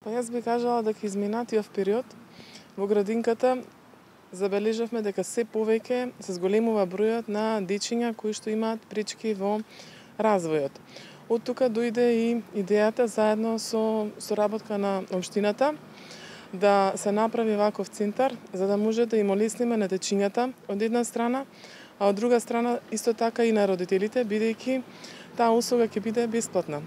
Па јас би кажала дека изминатиот период во градинката забележавме дека се повеќе се зголемува бројот на дечиња кои што имаат пречки во развојот. Од тука дојде и идејата заедно со соработка на општината да се направи ваков центар за да може да им олесниме на дечињата од една страна, а од друга страна исто така и на родителите, бидејќи таа услуга ќе биде бесплатна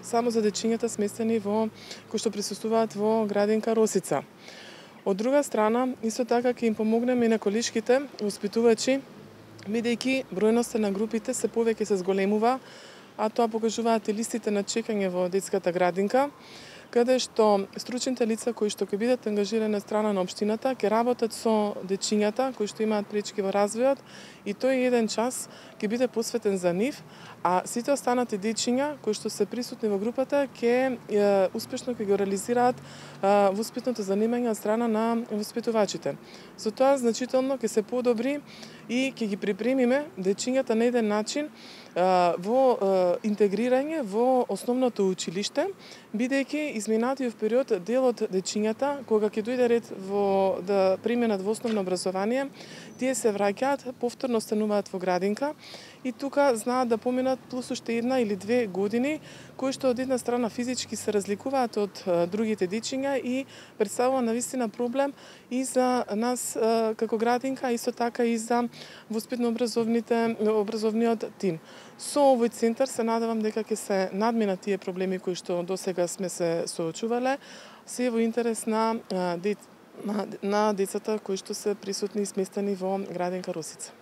само за дечињата сместени кои што присуствуваат во градинка Росица. Од друга страна, исто така ќе им помогнеме и на колишките воспитувачи, бидејќи бројноста на групите се повеќе се зголемува, а тоа покажуваат и листите на чекање во детската градинка, каде што стручните лица кои што ќе бидат ангажирани од страна на општината ќе работат со дечињата кои што имаат пречки во развојот и тој еден час ќе биде посветен за нив, а сите останати дечиња кои што се присутни во групата ќе успешно ќе го реализираат воспитното занимање од страна на воспитувачите. Со тоа значително ќе се подобри и ќе ги припремиме дечињата на еден начин во интегрирање во основното училиште, бидејќи изминатиот период дел од дечињата кога ќе дојде ред да применат во основно образование, тие се враќаат, повторно стануваат во градинка и тука знаат да поминат плюс уште една или две години, кои што од една страна физички се разликуваат од другите дечиња и представува навистина проблем и за нас како градинка, а исто така и за воспитно-образовниот тим. Со овој центар се надевам дека ќе се надминат тие проблеми кои што досега сме се соочувале, се во интерес на децата кои што се присутни и сместени во градинка Росица.